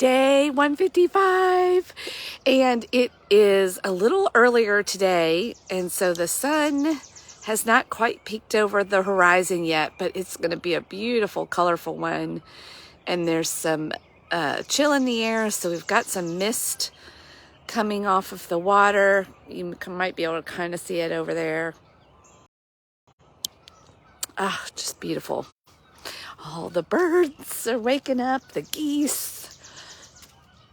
day 155, and it is a little earlier today, and so the sun has not quite peeked over the horizon yet, but it's going to be a beautiful, colorful one, and there's some chill in the air, so we've got some mist coming off of the water. You might be able to kind of see it over there. Ah, just beautiful. All the birds are waking up, the geese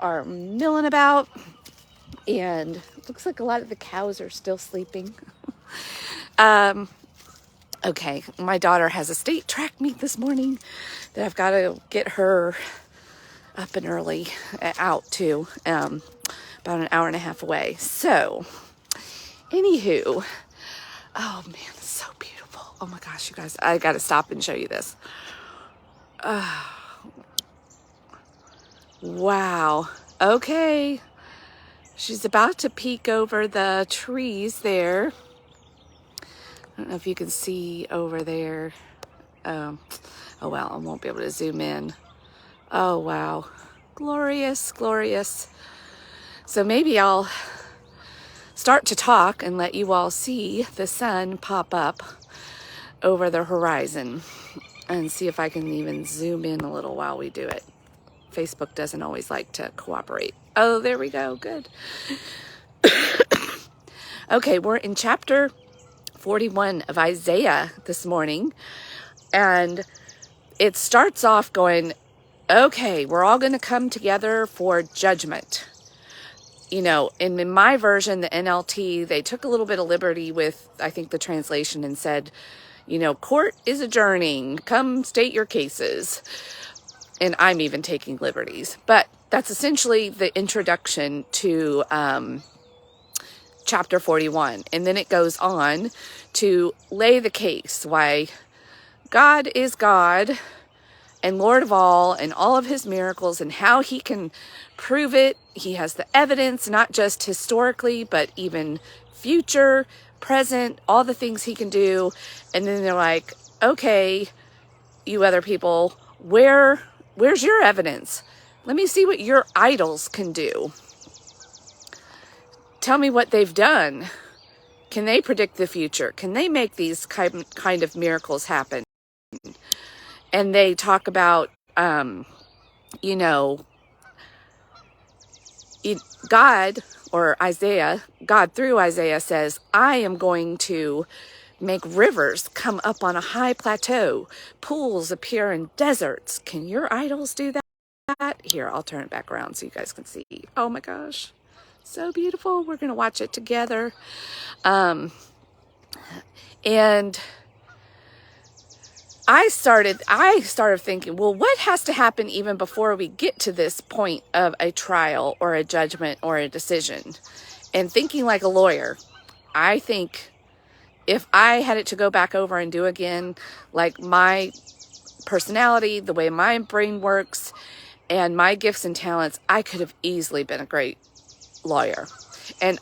are milling about, and it looks like a lot of the cows are still sleeping. Okay, my daughter has a state track meet this morning that I've got to get her up and early out to, about an hour and a half away. So, anywho, oh man, it's so beautiful. Oh my gosh, you guys, I got to stop and show you this. Wow. Okay. She's about to peek over the trees there. I don't know if you can see over there. Oh well, I won't be able to zoom in. Oh wow. Glorious, glorious. So maybe I'll start to talk and let you all see the sun pop up over the horizon and see if I can even zoom in a little while we do it. Facebook doesn't always like to cooperate. Oh, there we go. Good. Okay, we're in chapter 41 of Isaiah this morning, and it starts off going, okay, we're all going to come together for judgment. You know, in my version, the NLT, they took a little bit of liberty with, I think, the translation and said, you know, court is adjourning. Come state your cases. And I'm even taking liberties. But that's essentially the introduction to chapter 41. And then it goes on to lay the case why God is God and Lord of all and all of his miracles and how he can prove it. He has the evidence, not just historically, but even future, present, all the things he can do. And then they're like, okay, you other people, where's your evidence? Let me see what your idols can do. Tell me what they've done. Can they predict the future? Can they make these kind of miracles happen? And they talk about, you know, God, or Isaiah, God through Isaiah says, I am going to make rivers come up on a high plateau. Pools appear in deserts. Can your idols do that? Here, I'll turn it back around so you guys can see. Oh my gosh. So beautiful. We're going to watch it together. And I started thinking, well, what has to happen even before we get to this point of a trial or a judgment or a decision? And thinking like a lawyer, I think if I had it to go back over and do again, like my personality, the way my brain works, and my gifts and talents, I could have easily been a great lawyer. And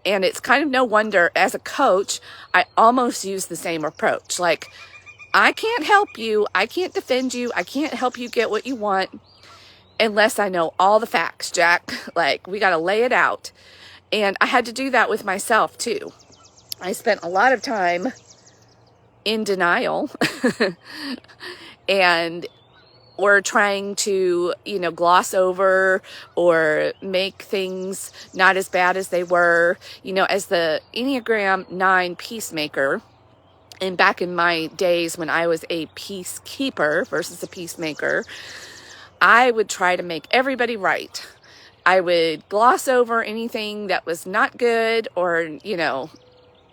it's kind of no wonder, as a coach, I almost use the same approach. Like, I can't help you. I can't defend you. I can't help you get what you want unless I know all the facts, Jack. Like, we got to lay it out. And I had to do that with myself, too. I spent a lot of time in denial and or trying to, you know, gloss over or make things not as bad as they were. You know, as the Enneagram 9 peacemaker, and back in my days when I was a peacekeeper versus a peacemaker, I would try to make everybody right. I would gloss over anything that was not good, or, you know,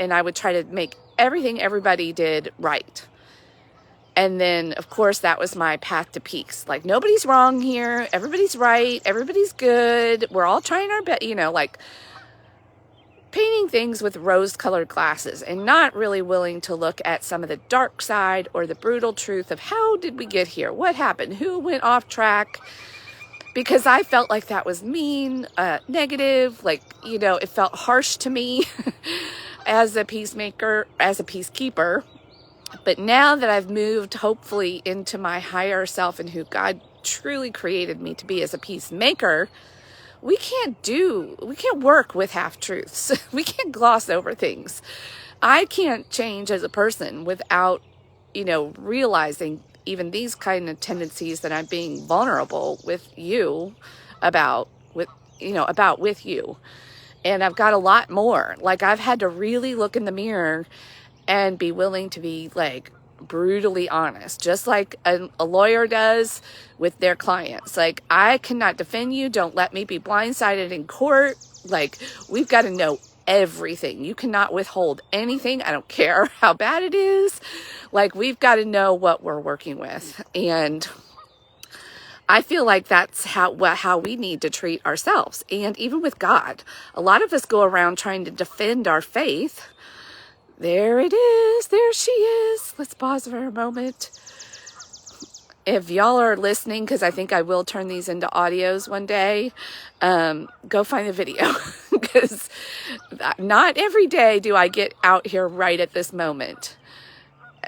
and I would try to make everything everybody did right. And then, of course, that was my path to peace. Like, nobody's wrong here. Everybody's right. Everybody's good. We're all trying our best, you know, like painting things with rose-colored glasses and not really willing to look at some of the dark side or the brutal truth of how did we get here? What happened? Who went off track? Because I felt like that was mean, negative, like, you know, it felt harsh to me as a peacemaker, as a peacekeeper. But now that I've moved, hopefully, into my higher self and who God truly created me to be as a peacemaker, we can't work with half-truths. We can't gloss over things. I can't change as a person without, realizing even these kind of tendencies that I'm being vulnerable with you about with you. And I've got a lot more. Like, I've had to really look in the mirror and be willing to be like brutally honest, just like a lawyer does with their clients. Like, I cannot defend you. Don't let me be blindsided in court. Like, we've got to know everything. You cannot withhold anything. I don't care how bad it is. Like, we've got to know what we're working with. And I feel like that's how we need to treat ourselves. And even with God, a lot of us go around trying to defend our faith. There it is. There she is. Let's pause for a moment. If y'all are listening, because I think I will turn these into audios one day, go find the video. Because not every day do I get out here right at this moment.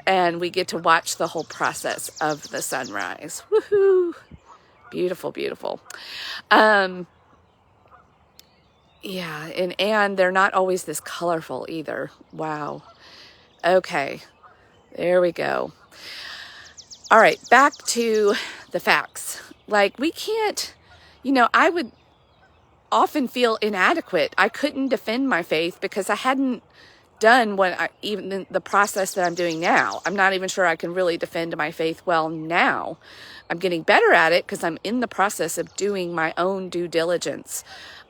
And we get to watch the whole process of the sunrise. Woohoo! Beautiful, beautiful. Yeah, and they're not always this colorful either. Wow. Okay, there we go. All right, back to the facts. Like, we can't, I would often feel inadequate. I couldn't defend my faith because I hadn't done even the process that I'm doing now. I'm not even sure I can really defend my faith well now. I'm getting better at it because I'm in the process of doing my own due diligence.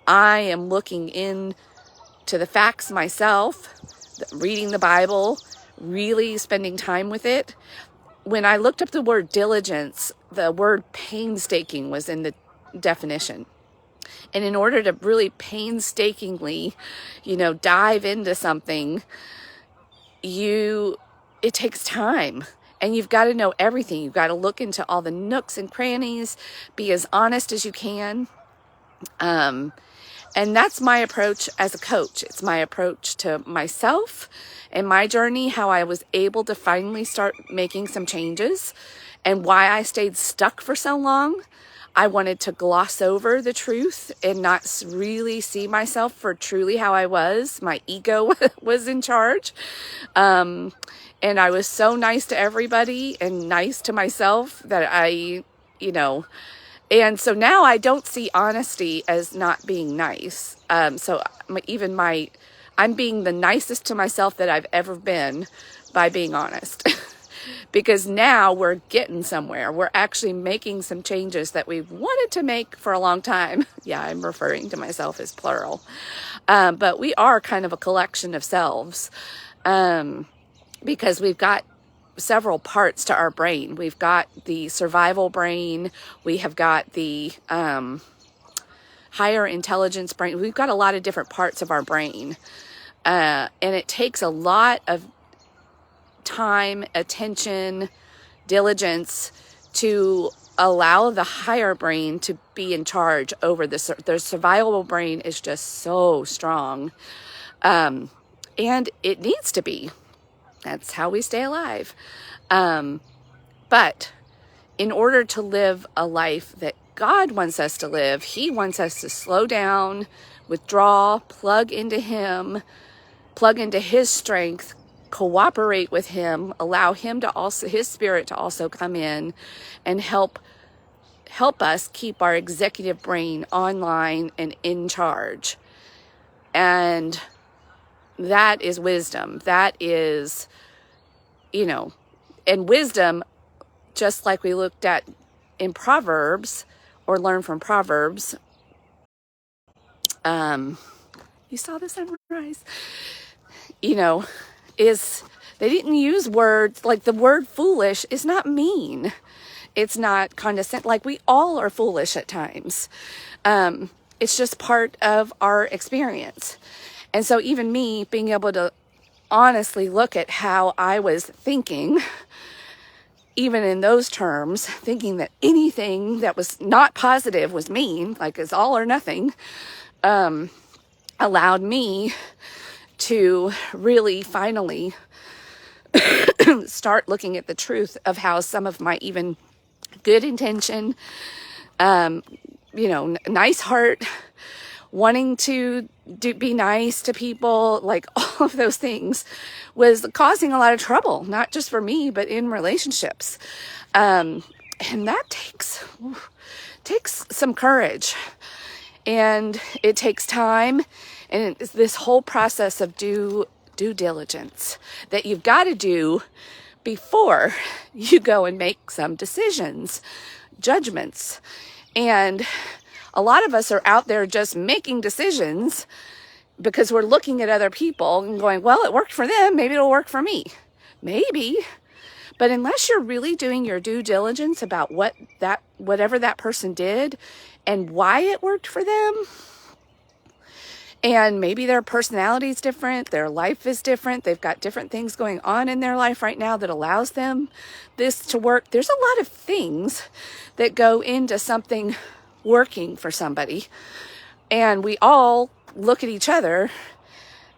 I am looking into the facts myself, reading the Bible, really spending time with it. When I looked up the word diligence, the word painstaking was in the definition. And in order to really painstakingly, dive into something, it takes time. And you've got to know everything. You've got to look into all the nooks and crannies, be as honest as you can. And that's my approach as a coach. It's my approach to myself and my journey, how I was able to finally start making some changes and why I stayed stuck for so long. I wanted to gloss over the truth and not really see myself for truly how I was. My ego was in charge. And I was so nice to everybody and nice to myself that and so now I don't see honesty as not being nice. So I'm being the nicest to myself that I've ever been by being honest. Because now we're getting somewhere. We're actually making some changes that we've wanted to make for a long time. Yeah, I'm referring to myself as plural. But we are kind of a collection of selves. Because we've got several parts to our brain. We've got the survival brain. We have got the higher intelligence brain. We've got a lot of different parts of our brain. And it takes a lot of time, attention, diligence to allow the higher brain to be in charge over the survival brain is just so strong. And it needs to be. That's how we stay alive. But in order to live a life that God wants us to live, He wants us to slow down, withdraw, plug into Him, plug into His strength, cooperate with Him, allow Him to also, His Spirit to also come in and help us keep our executive brain online and in charge. And that is wisdom. That is, and wisdom, just like we looked at in Proverbs or learned from Proverbs. You saw the sunrise, is they didn't use words like the word foolish is not mean. It's not condescending. Like, we all are foolish at times. It's just part of our experience. And so even me being able to honestly look at how I was thinking, even in those terms, thinking that anything that was not positive was mean, like it's all or nothing, allowed me to really finally start looking at the truth of how some of my even good intention, nice heart, wanting to be nice to people, like all of those things was causing a lot of trouble, not just for me, but in relationships. And that takes some courage, and it takes time, and it's this whole process of due diligence that you've got to do before you go and make some decisions, judgments. And a lot of us are out there just making decisions because we're looking at other people and going, well, it worked for them, maybe it'll work for me. Maybe. But unless you're really doing your due diligence about whatever that person did and why it worked for them, and maybe their personality is different, their life is different, they've got different things going on in their life right now that allows them this to work. There's a lot of things that go into something working for somebody. And we all look at each other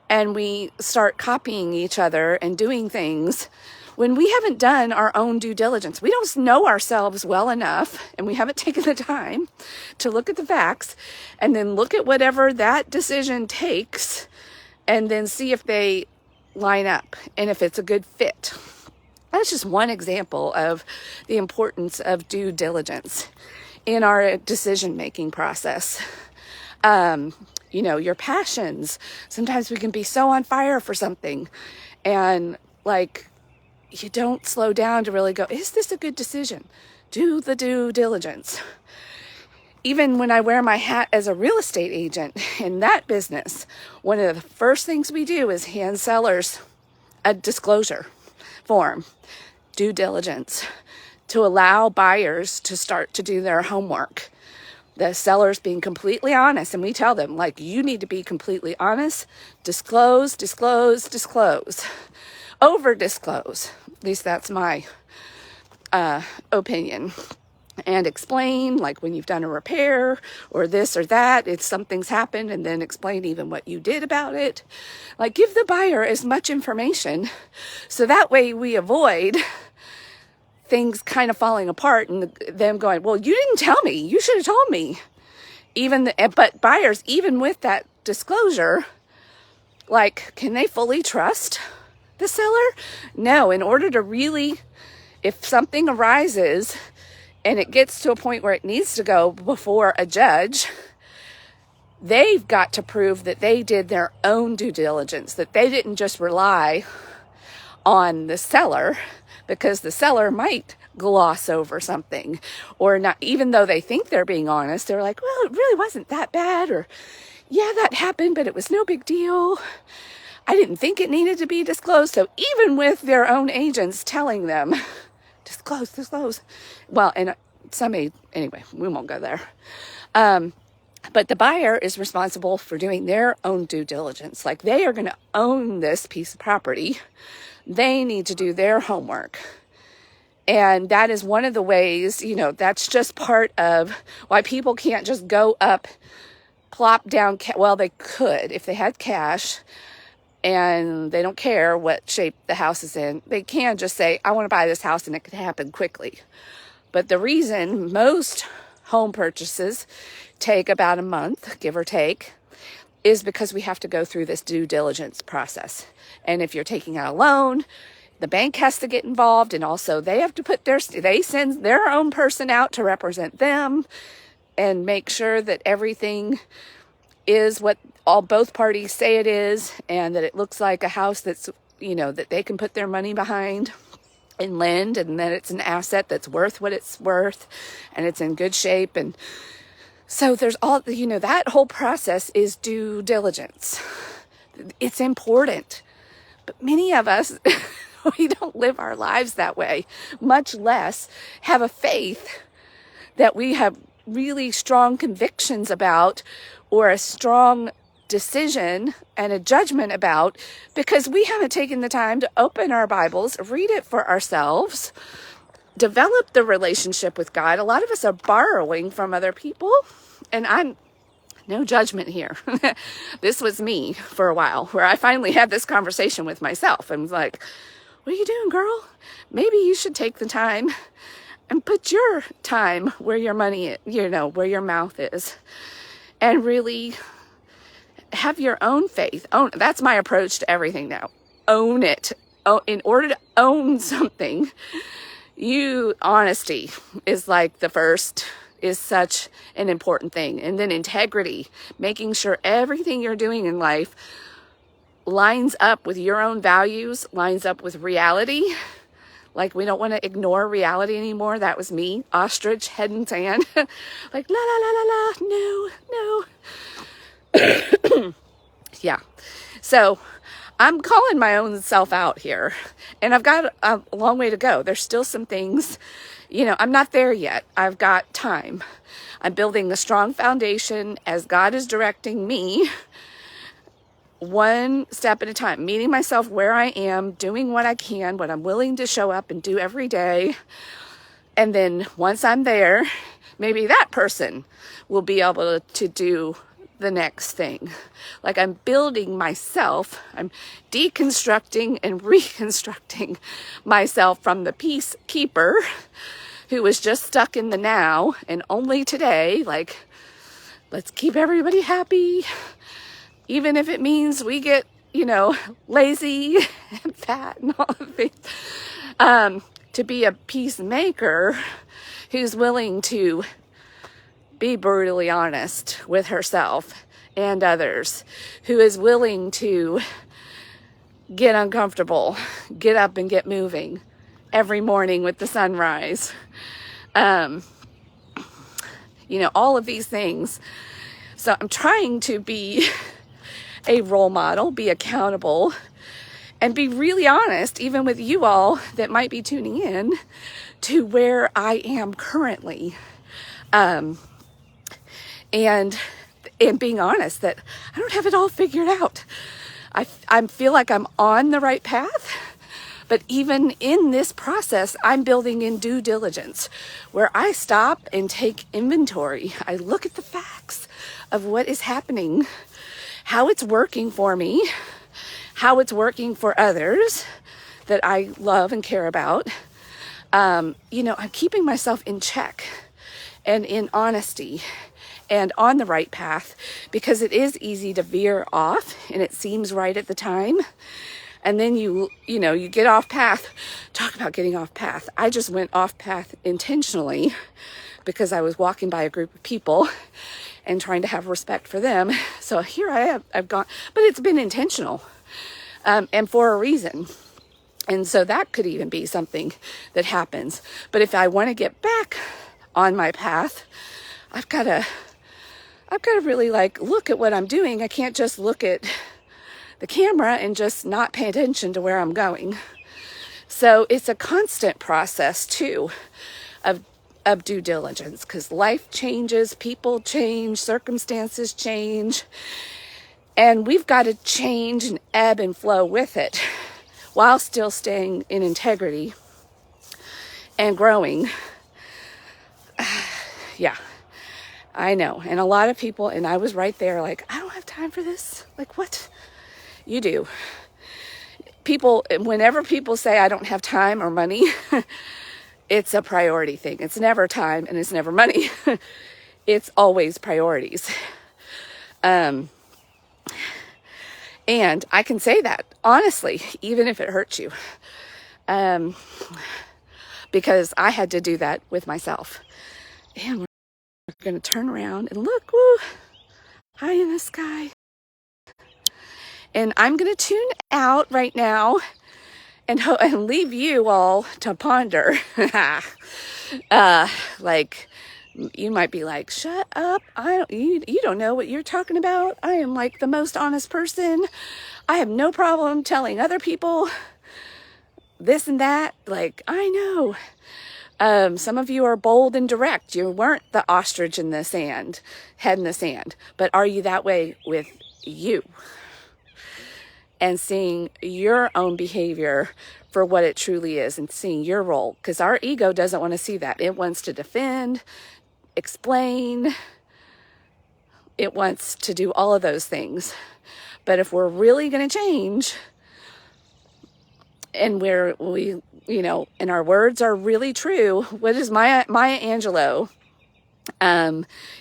and we start copying each other and doing things when we haven't done our own due diligence. We don't know ourselves well enough, and we haven't taken the time to look at the facts and then look at whatever that decision takes and then see if they line up and if it's a good fit. That's just one example of the importance of due diligence in our decision-making process. Your passions. Sometimes we can be so on fire for something, and you don't slow down to really go, is this a good decision? Do the due diligence. Even when I wear my hat as a real estate agent in that business, one of the first things we do is hand sellers a disclosure form, due diligence, to allow buyers to start to do their homework. The sellers being completely honest, and we tell them, you need to be completely honest, disclose, over disclose. At least that's my opinion. And explain, when you've done a repair or this or that, if something's happened, and then explain even what you did about it. Give the buyer as much information so that way we avoid things kind of falling apart and them going, well, you didn't tell me, you should have told me. But buyers, even with that disclosure, can they fully trust the seller? No. In order to really, if something arises and it gets to a point where it needs to go before a judge, they've got to prove that they did their own due diligence, that they didn't just rely on the seller, because the seller might gloss over something, or not, even though they think they're being honest, they're like, well, it really wasn't that bad, or yeah, that happened, but it was no big deal. I didn't think it needed to be disclosed. So even with their own agents telling them, disclose. Well, and anyway, we won't go there. But the buyer is responsible for doing their own due diligence. They are going to own this piece of property. They need to do their homework. And that is one of the ways, that's just part of why people can't just go up, plop down. Well, they could if they had cash and they don't care what shape the house is in. They can just say, I want to buy this house, and it could happen quickly. But the reason most home purchases take about a month, give or take, is because we have to go through this due diligence process. And if you're taking out a loan, the bank has to get involved, and also they have to they send their own person out to represent them and make sure that everything is what both parties say it is, and that it looks like a house that's, that they can put their money behind and lend, and that it's an asset that's worth what it's worth, and it's in good shape. And so there's that whole process is due diligence. It's important. But many of us, we don't live our lives that way, much less have a faith that we have really strong convictions about, or a strong decision and a judgment about, because we haven't taken the time to open our Bibles, read it for ourselves, develop the relationship with God. A lot of us are borrowing from other people, and I'm no judgment here. This was me for a while, where I finally had this conversation with myself and was like, what are you doing, girl? Maybe you should take the time and put your time where your money, where your mouth is, and really have your own faith. That's my approach to everything now. Own it. In order to own something, honesty is like is such an important thing. And then integrity, making sure everything you're doing in life lines up with your own values, lines up with reality. Like, we don't want to ignore reality anymore. That was me, ostrich, head in sand. Like, la, la, la, la, la, no. Yeah. So I'm calling my own self out here, and I've got a long way to go. There's still some things, I'm not there yet. I've got time. I'm building a strong foundation as God is directing me, one step at a time, meeting myself where I am, doing what I can, what I'm willing to show up and do every day. And then once I'm there, maybe that person will be able to do the next thing. Like, I'm building myself, I'm deconstructing and reconstructing myself from the peacekeeper who was just stuck in the now and only today. Like, let's keep everybody happy, even if it means we get, lazy and fat and all the things. To be a peacemaker who's willing to be brutally honest with herself and others, who is willing to get uncomfortable, get up and get moving every morning with the sunrise. All of these things. So I'm trying to be a role model, be accountable, and be really honest, even with you all that might be tuning in, to where I am currently. And being honest that I don't have it all figured out. I feel like I'm on the right path, but even in this process, I'm building in due diligence, where I stop and take inventory. I look at the facts of what is happening, how it's working for me, how it's working for others that I love and care about. I'm keeping myself in check and in honesty and on the right path, because it is easy to veer off and it seems right at the time. And then you get off path. Talk about getting off path. I just went off path intentionally because I was walking by a group of people and trying to have respect for them. So here I am, I've gone, but it's been intentional, and for a reason. And so that could even be something that happens. But if I want to get back on my path, I've got to really look at what I'm doing. I can't just look at the camera and just not pay attention to where I'm going. So it's a constant process too of due diligence, because life changes, people change, circumstances change, and we've got to change and ebb and flow with it while still staying in integrity and growing. Yeah, I know. And a lot of people, and I was right there, like, I don't have time for this. Like, what? You do. Whenever people say I don't have time or money, it's a priority thing. It's never time and it's never money. It's always priorities. And I can say that honestly, even if it hurts you. Because I had to do that with myself. And we're going to turn around and look, woo, high in the sky. And I'm going to tune out right now and leave you all to ponder. You might be like, shut up. You don't know what you're talking about. I am like the most honest person. I have no problem telling other people this and that. Like, I know. Some of you are bold and direct. You weren't the ostrich in the sand, head in the sand. But are you that way with you? And seeing your own behavior for what it truly is and seeing your role. Because our ego doesn't want to see that. It wants to defend, explain. It wants to do all of those things. But if we're really going to change, and where we, and our words are really true. What is Maya Angelou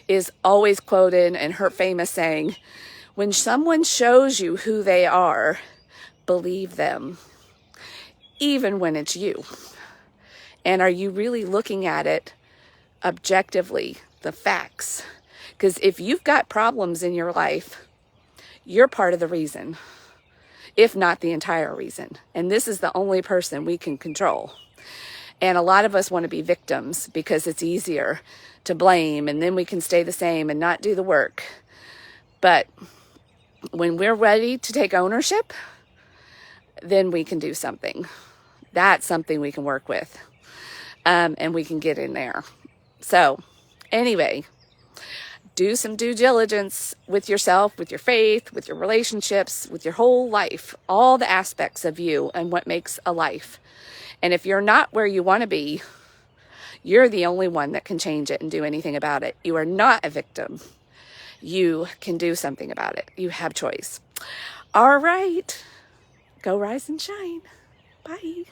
is always quoted in her famous saying, when someone shows you who they are, believe them, even when it's you. And are you really looking at it objectively, the facts? Because if you've got problems in your life, you're part of the reason, if not the entire reason. And this is the only person we can control. And a lot of us want to be victims because it's easier to blame, and then we can stay the same and not do the work. But when we're ready to take ownership, then we can do something. That's something we can work with. And we can get in there. So anyway, do some due diligence with yourself, with your faith, with your relationships, with your whole life, all the aspects of you and what makes a life. And if you're not where you want to be, you're the only one that can change it and do anything about it. You are not a victim. You can do something about it. You have choice. All right. Go rise and shine. Bye.